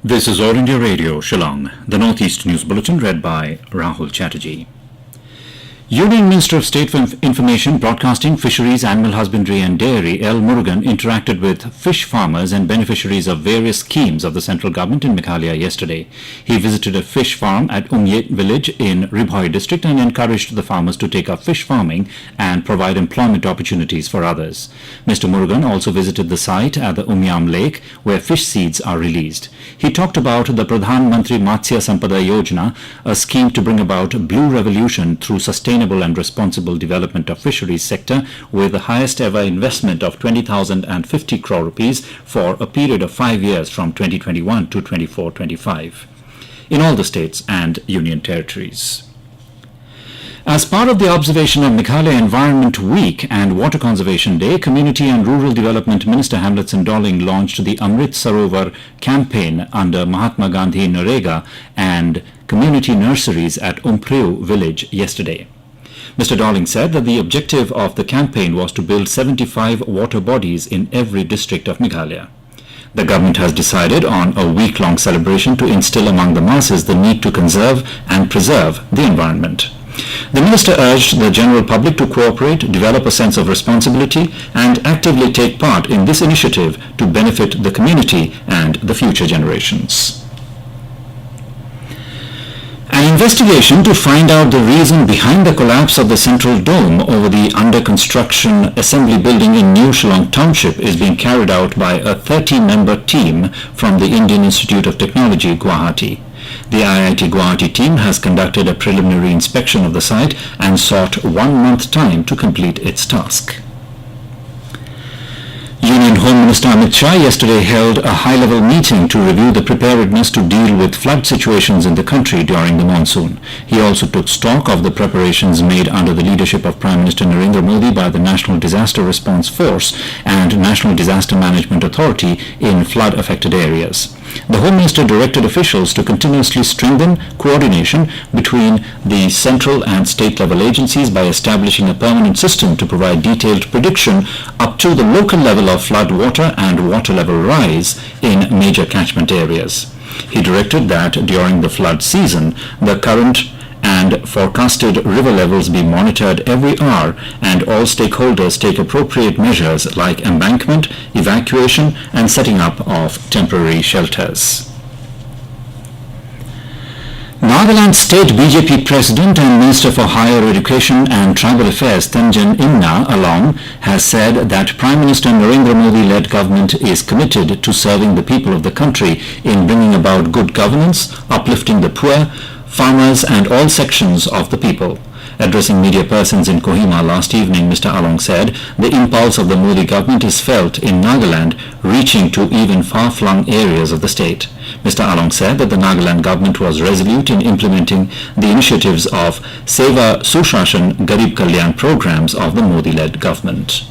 This is All India Radio, Shillong. The Northeast News Bulletin read by Rahul Chatterjee. Union Minister of State for Information, Broadcasting, Fisheries, Animal Husbandry and Dairy, L. Murugan, interacted with fish farmers and beneficiaries of various schemes of the central government in Meghalaya yesterday. He visited a fish farm at Umphrew village in Ribhoi district and encouraged the farmers to take up fish farming and provide employment opportunities for others. Mr. Murugan also visited the site at the Umyam Lake where fish seeds are released. He talked about the Pradhan Mantri Matsya Sampada Yojana, a scheme to bring about blue revolution through sustainable and responsible development of fisheries sector with the highest ever investment of 20,050 crore rupees for a period of 5 years from 2021 to 24-25 in all the states and union territories. As part of the observation of Meghalaya Environment Week and Water Conservation Day, Community and Rural Development Minister Hamletson Dohling launched the Amrit Sarovar campaign under Mahatma Gandhi NREGA and community nurseries at Umphrew village yesterday. Mr. Dohling said that the objective of the campaign was to build 75 water bodies in every district of Meghalaya. The government has decided on a week-long celebration to instill among the masses the need to conserve and preserve the environment. The minister urged the general public to cooperate, develop a sense of responsibility and actively take part in this initiative to benefit the community and the future generations. An investigation to find out the reason behind the collapse of the central dome over the under-construction assembly building in New Shillong Township is being carried out by a 30-member team from the Indian Institute of Technology, Guwahati. The IIT Guwahati team has conducted a preliminary inspection of the site and sought 1 month time to complete its task. Union Home Minister Amit Shah yesterday held a high-level meeting to review the preparedness to deal with flood situations in the country during the monsoon. He also took stock of the preparations made under the leadership of Prime Minister Narendra Modi by the National Disaster Response Force and National Disaster Management Authority in flood-affected areas. The Home Minister directed officials to continuously strengthen coordination between the central and state-level agencies by establishing a permanent system to provide detailed prediction up to the local level of flood water and water level rise in major catchment areas. He directed that during the flood season, the current and forecasted river levels be monitored every hour and all stakeholders take appropriate measures like embankment, evacuation and setting up of temporary shelters. Nagaland State BJP President and Minister for Higher Education and Tribal Affairs Thanjan Imna Along has said that Prime Minister Narendra Modi-led government is committed to serving the people of the country in bringing about good governance, uplifting the poor, farmers and all sections of the people. Addressing media persons in Kohima last evening, Mr. Along said the impulse of the Modi government is felt in Nagaland, reaching to even far-flung areas of the state. Mr. Along said that the Nagaland government was resolute in implementing the initiatives of Seva Sushashan Garib Kalyan programs of the Modi-led government.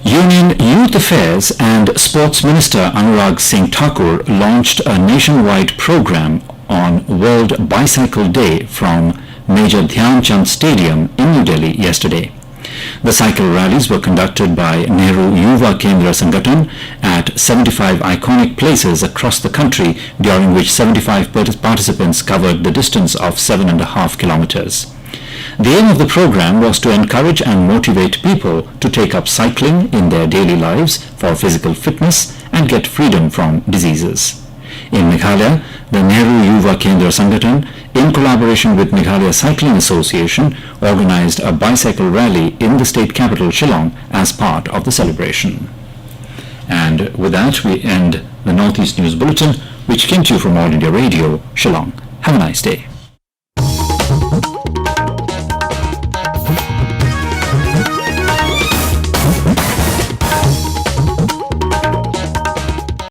Union Youth Affairs and Sports Minister Anurag Singh Thakur launched a nationwide program on World Bicycle Day from Major Dhyan Chand Stadium in New Delhi yesterday. The cycle rallies were conducted by Nehru Yuva Kendra Sangathan at 75 iconic places across the country, during which 75 participants covered the distance of 7.5 kilometers. The aim of the program was to encourage and motivate people to take up cycling in their daily lives for physical fitness and get freedom from diseases. In Meghalaya, the Nehru Yuva Kendra Sangathan, in collaboration with Meghalaya Cycling Association, organized a bicycle rally in the state capital Shillong as part of the celebration. And with that, we end the Northeast News Bulletin, which came to you from All India Radio, Shillong. Have a nice day.